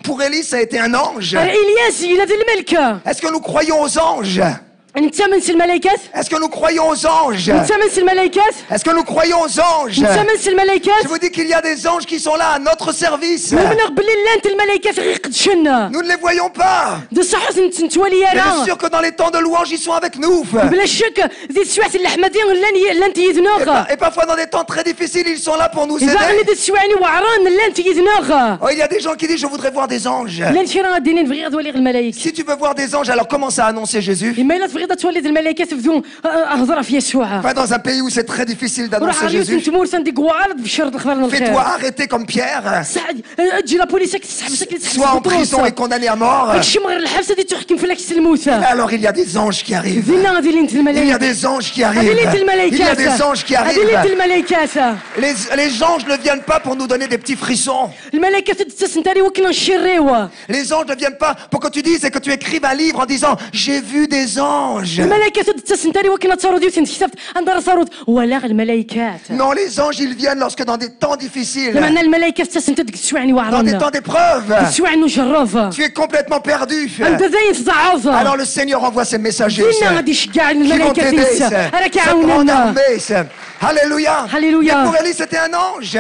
Pour Élie ça a été un ange. Est-ce que nous croyons aux anges? Est-ce que nous croyons aux anges? Est-ce que nous croyons aux anges? Je vous dis qu'il y a des anges qui sont là à notre service. Nous ne les voyons pas. Mais je suis sûr que dans les temps de louange ils sont avec nous. Et parfois dans des temps très difficiles ils sont là pour nous aider. Oh, il y a des gens qui disent je voudrais voir des anges. Si tu veux voir des anges alors commence à annoncer Jésus. Pas dans un pays où c'est très difficile d'annoncer Jésus. Fais-toi arrêter comme Pierre. Sois en prison et condamné à mort. Alors il y a des anges qui arrivent. Il y a des anges qui arrivent. Il y a des anges qui arrivent. Les anges ne viennent pas pour nous donner des petits frissons. Les anges ne viennent pas pour que tu dises et que tu écrives un livre en disant j'ai vu des anges. Non, les anges ils viennent lorsque dans des temps difficiles, dans des temps d'épreuve, tu es complètement perdu. Alors le Seigneur envoie ses messagers qui vont t'aider, sa grande armée. Alléluia. Et pour Élie c'était un ange. Il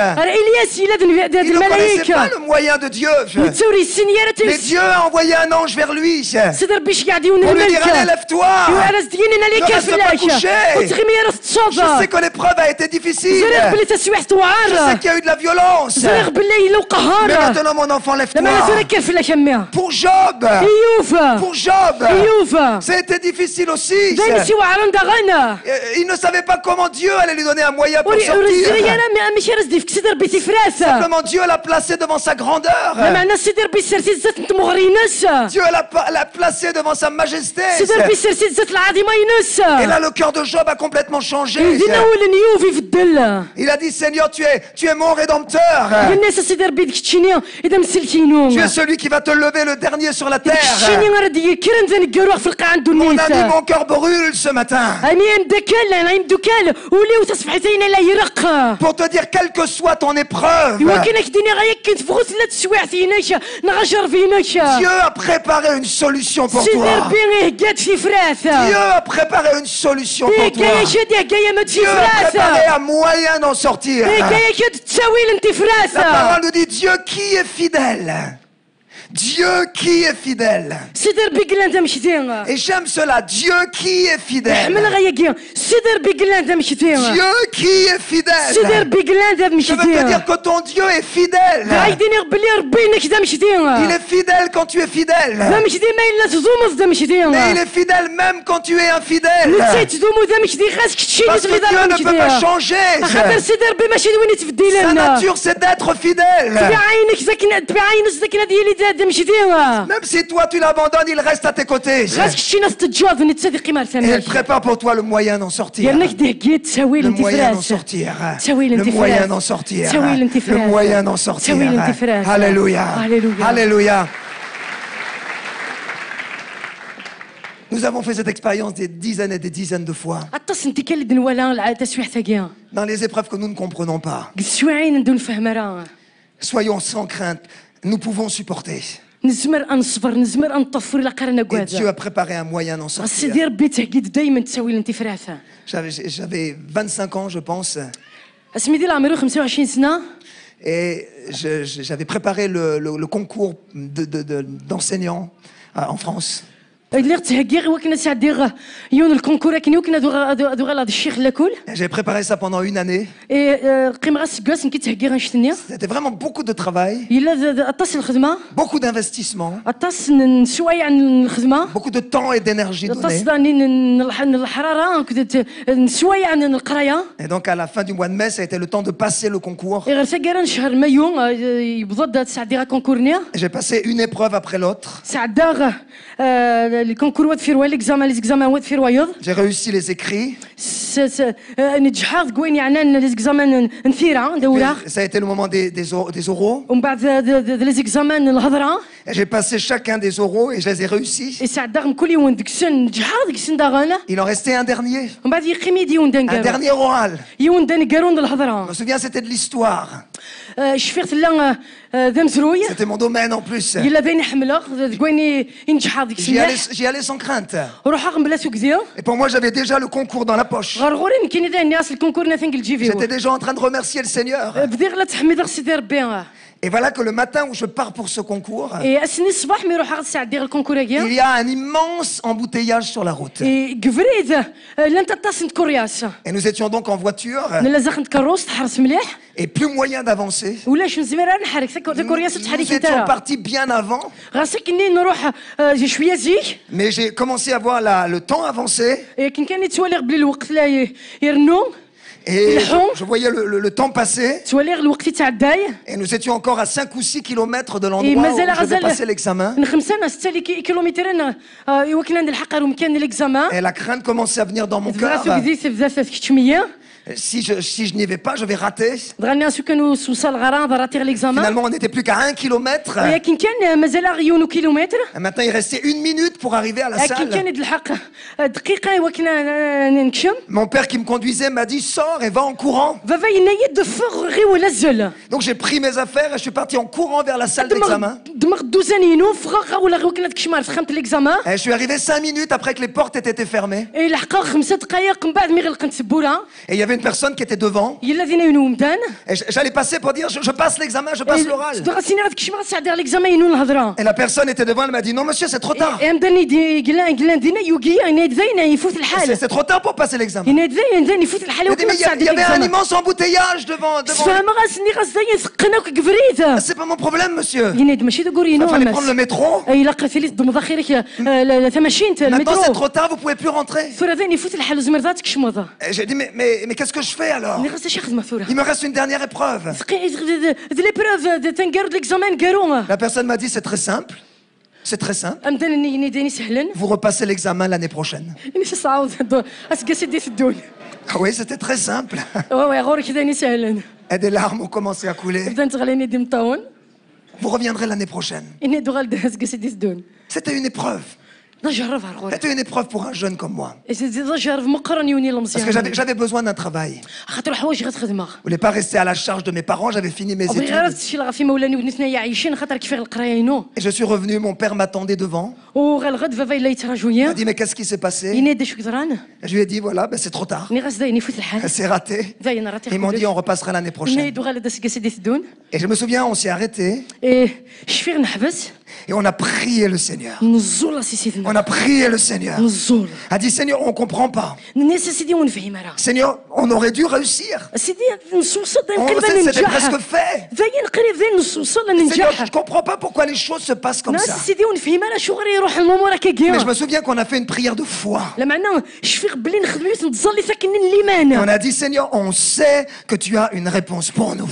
ne connaissait pas le moyen de Dieu. Mais Dieu a envoyé un ange vers lui pour lui dire allez lève-toi, ne reste pas couché. Je sais que l'épreuve a été difficile. Je sais qu'il y a eu de la violence. Mais maintenant mon enfant lève-toi. Pour Job, ça a été difficile aussi. Il ne savait pas comment Dieu allait lui donner un moyen pour sortir. Simplement Dieu l'a placé devant sa grandeur. Dieu l'a placé devant sa majesté. Et là le cœur de Job a complètement changé. Il a dit Seigneur tu es mon rédempteur. Tu es celui qui va te lever le dernier sur la terre. Mon ami, mon cœur brûle ce matin. Pour te dire quelle que soit ton épreuve, Dieu a préparé une solution pour toi. Dieu a préparé une solution pour toi. Dieu a préparé un moyen d'en sortir. La parole nous dit Dieu qui est fidèle. Dieu qui est fidèle. Et j'aime cela. Dieu qui est fidèle. Dieu qui est fidèle. Je veux te dire que ton Dieu est fidèle. Il est fidèle quand tu es fidèle. Mais il est fidèle même quand tu es infidèle. Parce que Dieu ne peut pas changer. Sa nature c'est d'être fidèle. Même si toi tu l'abandonnes, il reste à tes côtés. Et il prépare pour toi le moyen d'en sortir. Le moyen d'en sortir. Le moyen d'en sortir. Le moyen d'en sortir. Alléluia. Alléluia. Nous avons fait cette expérience des dizaines et des dizaines de fois. Dans les épreuves que nous ne comprenons pas. Soyons sans crainte. Nous pouvons supporter. Et Dieu a préparé un moyen d'en sortir. J'avais 25 ans, je pense. Et j'avais préparé le concours d'enseignant en France. J'ai préparé ça pendant une année. C'était vraiment beaucoup de travail, beaucoup d'investissement, beaucoup de temps et d'énergie donnée. Et donc à la fin du mois de mai, ça a été le temps de passer le concours. J'ai passé une épreuve après l'autre. J'ai réussi les écrits. Ça a été le moment des oraux. J'ai passé chacun des oraux et je les ai réussis. Il en restait un dernier. Un dernier oral. Je me souviens, c'était de l'histoire. C'était mon domaine en plus. J'y allais sans crainte. Et pour moi, j'avais déjà le concours dans la poche. J'étais déjà en train de remercier le Seigneur. Et voilà que le matin où je pars pour ce concours, il y a un immense embouteillage sur la route. Et nous étions donc en voiture. Et plus moyen d'avancer. Nous étions partis bien avant. Mais j'ai commencé à voir le temps avancer. Et je voyais le temps passer. Et nous étions encore à 5 ou 6 kilomètres de l'endroit où je devais passer l'examen. Et la crainte commençait à venir dans mon cœur. Si je n'y vais pas, je vais rater. Finalement, on n'était plus qu'à 1 kilomètre. Et maintenant, il restait 1 minute pour arriver à la salle. Mon père qui me conduisait m'a dit « Sors et va en courant ». Donc j'ai pris mes affaires et je suis parti en courant vers la salle d'examen. Et je suis arrivé 5 minutes après que les portes étaient fermées. Et il y avait une personne qui était devant. Et j'allais passer pour dire je passe l'examen, je passe l'oral. Et la personne était devant, elle m'a dit non monsieur, c'est trop tard. C'est trop tard pour passer l'examen. Il y avait un immense embouteillage devant. C'est pas mon problème monsieur. Il fallait prendre le métro. Maintenant c'est trop tard, vous pouvez plus rentrer. J'ai dit mais qu'est-ce que je fais alors? Il me reste une dernière épreuve. La personne m'a dit c'est très simple. C'est très simple. Vous repassez l'examen l'année prochaine. Ah oui, c'était très simple. Et des larmes ont commencé à couler. Vous reviendrez l'année prochaine. C'était une épreuve. C'était une épreuve pour un jeune comme moi. Parce que j'avais besoin d'un travail. Je ne voulais pas rester à la charge de mes parents, j'avais fini mes études. Et je suis revenu, mon père m'attendait devant. Il m'a dit mais qu'est-ce qui s'est passé? Je lui ai dit voilà, c'est trop tard. C'est raté. Ils m'ont dit on repassera l'année prochaine. Et je me souviens, on s'est arrêté. Et on a prié le Seigneur. On a prié le Seigneur. A dit Seigneur, on ne comprend pas. Seigneur, on aurait dû réussir. C'était presque fait. Seigneur, je ne comprends pas pourquoi les choses se passent comme ça. Mais je me souviens qu'on a fait une prière de foi. Et on a dit Seigneur, on sait que tu as une réponse pour nous.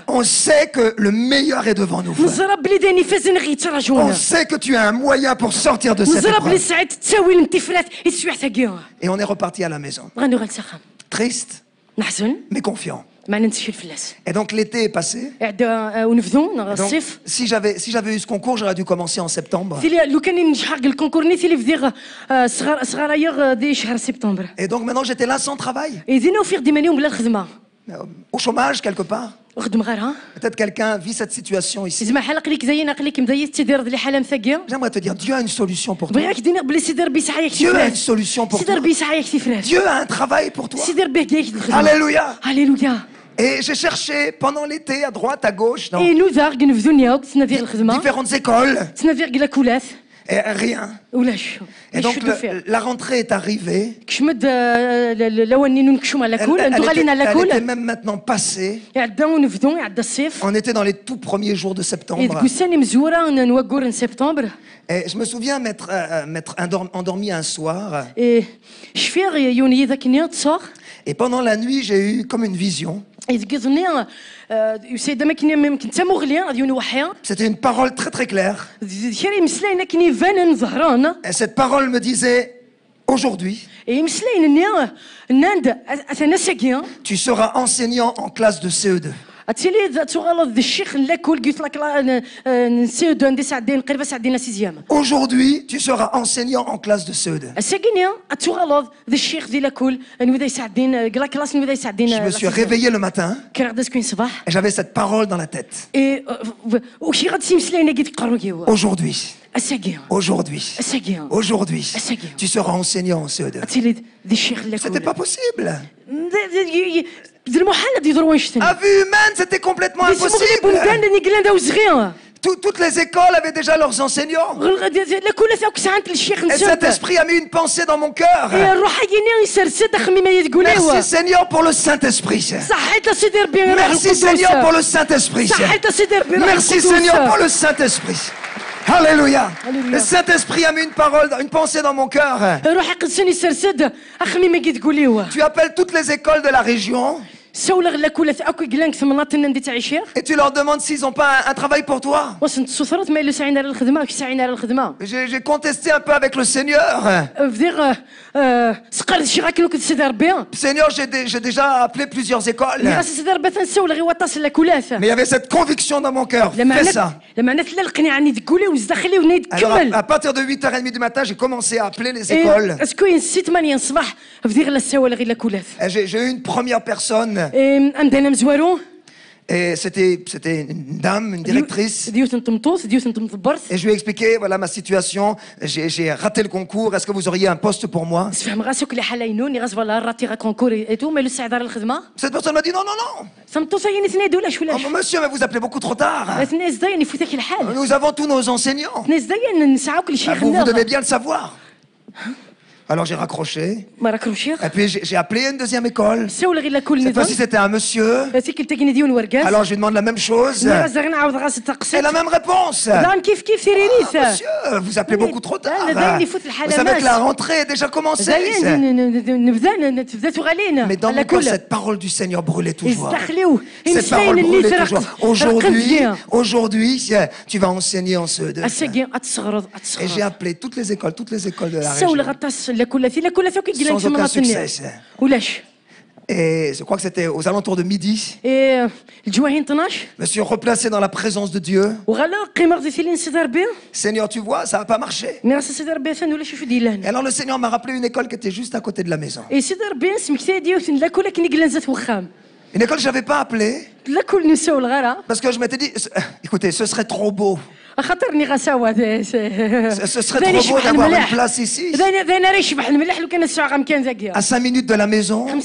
On sait que le meilleur est devant nous. On sait que tu as un moyen pour sortir de cette épreuve. Et on est reparti à la maison. Triste, mais confiant. Et donc l'été est passé. Donc, si j'avais eu ce concours, j'aurais dû commencer en septembre. Et donc maintenant j'étais là sans travail. Au chômage quelque part. Peut-être quelqu'un vit cette situation ici. J'aimerais te dire, Dieu a une solution pour toi. Dieu a une solution pour toi. Dieu a un travail pour toi. Alléluia. Et j'ai cherché pendant l'été à droite, à gauche, dans différentes écoles. Et rien. Et donc la rentrée est arrivée. Elle était même maintenant passée. On était dans les tout premiers jours de septembre. Et je me souviens m'être endormi un soir. Et pendant la nuit, j'ai eu comme une vision. C'était une parole très très claire. Et cette parole me disait, aujourd'hui, tu seras enseignant en classe de CE2. Aujourd'hui, tu seras enseignant en classe de CE2. Je me suis réveillé le matin et j'avais cette parole dans la tête. Aujourd'hui. Aujourd'hui, tu seras enseignant en CE2. C'était pas possible. À vue humaine, c'était complètement impossible. Toutes les écoles avaient déjà leurs enseignants. Et cet esprit a mis une pensée dans mon cœur. Merci Seigneur pour le Saint-Esprit. Merci Seigneur pour le Saint-Esprit. Merci Seigneur pour le Saint-Esprit. Alléluia. Le Saint-Esprit a mis une pensée dans mon cœur. Tu appelles toutes les écoles de la région. Et tu leur demandes s'ils n'ont pas un travail pour toi. J'ai contesté un peu avec le Seigneur. Seigneur, j'ai déjà appelé plusieurs écoles. Mais il y avait cette conviction dans mon cœur. Fais ça. Alors, à partir de 8h30 du matin, j'ai commencé à appeler les écoles. J'ai eu une première personne. Et c'était une dame, une directrice. Et je lui ai expliqué, voilà ma situation, j'ai raté le concours, est-ce que vous auriez un poste pour moi? Cette personne m'a dit non. Oh, monsieur, mais vous appelez beaucoup trop tard. Nous avons tous nos enseignants. Vous devez bien le savoir. Alors j'ai raccroché. Et puis j'ai appelé une deuxième école. Cette fois-ci c'était un monsieur. Alors je lui demande la même chose. Et la même réponse. Monsieur, vous appelez beaucoup trop tard. Vous savez que la rentrée est déjà commencée. Mais dans mon cœur, cette parole du Seigneur brûlait toujours. Cette parole brûlait toujours. Aujourd'hui, tu vas enseigner en CE2. Et j'ai appelé toutes les écoles de la région. Sans aucun succès. Et je crois que c'était aux alentours de midi. Je me suis replacé dans la présence de Dieu. Seigneur, tu vois, ça n'a pas marché. Et alors le Seigneur m'a rappelé une école qui était juste à côté de la maison. Une école que je n'avais pas appelée. Parce que je m'étais dit, écoutez, ce serait trop beau. Ce serait trop beau d'avoir une place ici. À 5 minutes de la maison. Je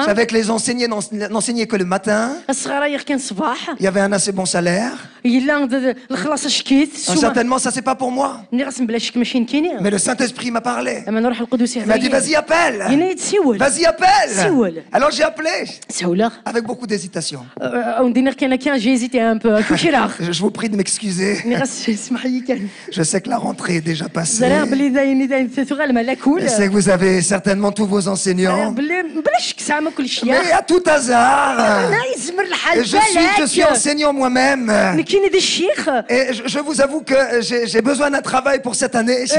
savais que les enseignants n'enseignaient que le matin. Il y avait un assez bon salaire. Certainement, ça c'est pas pour moi. Mais le Saint-Esprit m'a parlé. Il m'a dit, vas-y, appelle. Vas-y, appelle. Alors j'ai appelé. Avec beaucoup d'hésitation. Je vous prie de m'excuser. Je sais que la rentrée est déjà passée. Je sais que vous avez certainement tous vos enseignants. Mais à tout hasard, je suis enseignant moi-même. Et je vous avoue que j'ai besoin d'un travail pour cette année. Est-ce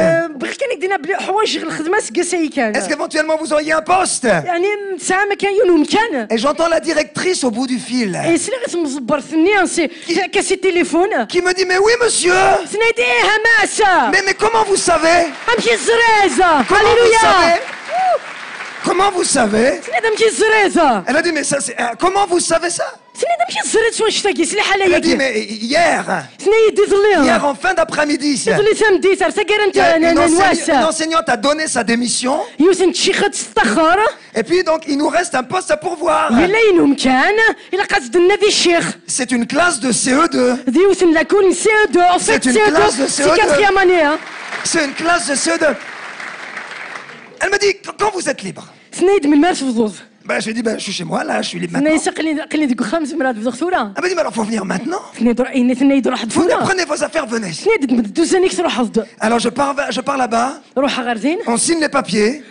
qu'éventuellement vous auriez un poste? Et j'entends la directrice au bout du fil qui me dit, mais oui monsieur. Mais comment vous savez? Comment vous savez? Elle a dit, mais ça, comment vous savez ça? Il a dit, mais hier en fin d'après-midi, une enseignante a donné sa démission. Et puis donc, il nous reste un poste à pourvoir. C'est une classe de CE2. C'est une classe de CE2. C'est une classe de CE2. Elle me dit, quand vous êtes libre? Ben, je lui ai dit, ben, je suis chez moi, là, je suis libre maintenant. Elle m'a dit, mais alors, faut venir maintenant. Vous prenez vos affaires, venez. Alors, je pars là-bas. On signe les papiers.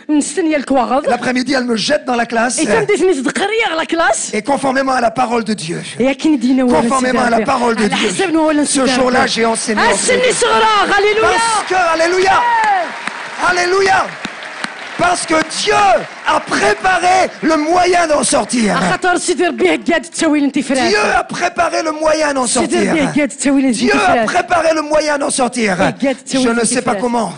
L'après-midi, elle me jette dans la classe. Et conformément à la parole de Dieu. Conformément à la parole de Dieu. Ce jour-là, j'ai enseigné. Parce que, alléluia. Alléluia. Parce que Dieu a préparé le moyen d'en sortir. Dieu a préparé le moyen d'en sortir. Dieu a préparé le moyen d'en sortir. Je ne sais pas comment.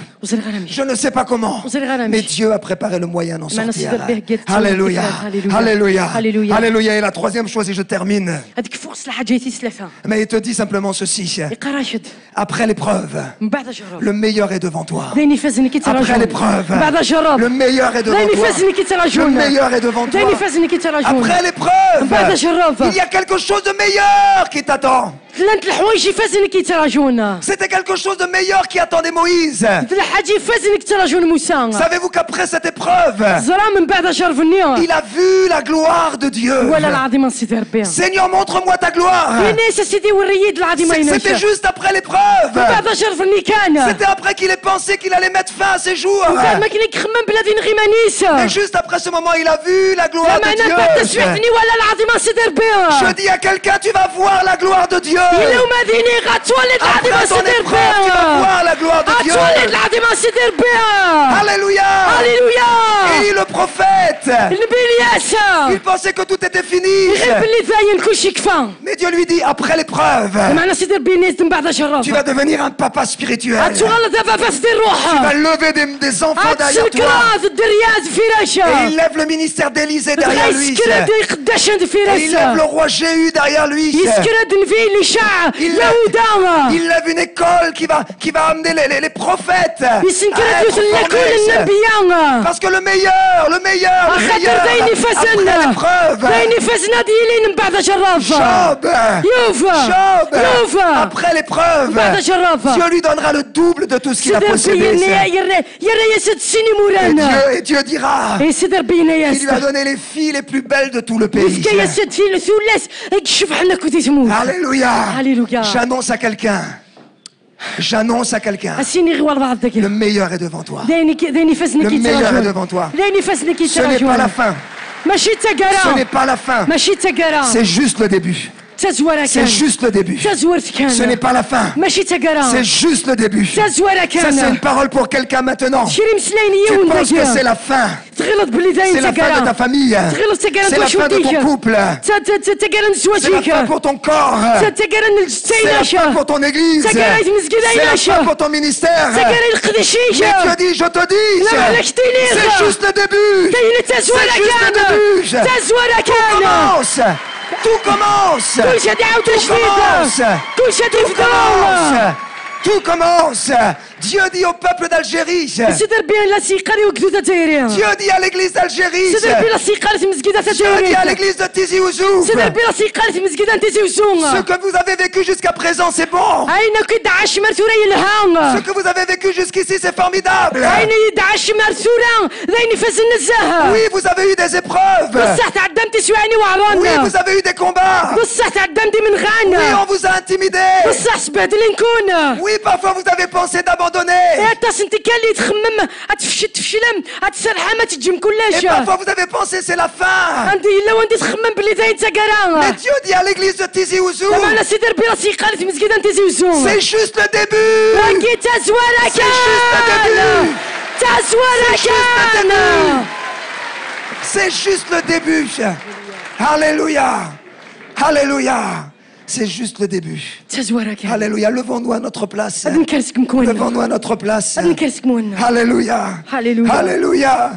Je ne sais pas comment. Mais Dieu a préparé le moyen d'en sortir. Alléluia. Alléluia. Alléluia. Et la troisième chose, et je termine. Mais il te dit simplement ceci. Après l'épreuve, le meilleur est devant toi. Après l'épreuve, le meilleur est devant toi. Le meilleur est devant toi. Après l'épreuve, il y a quelque chose de meilleur qui t'attend. C'était quelque chose de meilleur qui attendait Moïse. Savez-vous qu'après cette épreuve, il a vu la gloire de Dieu. Seigneur, montre-moi ta gloire. C'était juste après l'épreuve. C'était après qu'il ait pensé qu'il allait mettre fin à ses jours. Et juste après ce moment, il a vu la gloire de Dieu. Je dis à quelqu'un, tu vas voir la gloire de Dieu. Après ton épreuve, tu vas voir la gloire de Dieu. Alléluia. Et le prophète, il pensait que tout était fini. Mais Dieu lui dit, après l'épreuve, tu vas devenir un papa spirituel. Tu vas lever des enfants derrière toi. Et il lève le ministère d'Élisée derrière lui. Et il lève le roi Jéhu derrière lui. Il lève une école qui va amener les prophètes à être formés. Parce que le meilleur après l'épreuve. Job, après l'épreuve, Dieu lui donnera le double de tout ce qu'il a possédé. Et Dieu dira, il lui a donné les filles les plus belles de tout le pays. Alléluia. J'annonce à quelqu'un. Le meilleur est devant toi. Le meilleur est devant toi. Ce n'est pas la fin. Ce n'est pas la fin. C'est juste le début. C'est juste le début. Ce n'est pas la fin. C'est juste le début. Ça, c'est une parole pour quelqu'un maintenant. Tu penses que c'est la fin. C'est la fin de ta famille. C'est la fin de ton couple. C'est la fin pour ton corps. C'est la fin pour ton église. C'est la fin pour ton ministère. Mais Dieu dit, je te dis, c'est juste le début. C'est juste le début. Tout commence. Tout commence. Dieu dit au peuple d'Algérie. Dieu dit à l'église d'Algérie. Dieu dit à l'église de Tizi Ouzou. Ce que vous avez vécu jusqu'à présent, c'est bon. Ce que vous avez vécu jusqu'ici, c'est formidable. Oui, vous avez eu des épreuves. Oui, vous avez eu des combats. Oui, on vous a intimidé. Oui, parfois vous avez pensé d'abandonner. Et parfois vous avez pensé c'est la fin. Mais Dieu dit à l'église de Tizi Ouzou, c'est juste le début. C'est juste le début. Alléluia. Alléluia. C'est juste le début. Alléluia. Levons-nous à notre place. Levons-nous à notre place. Alléluia. Alléluia.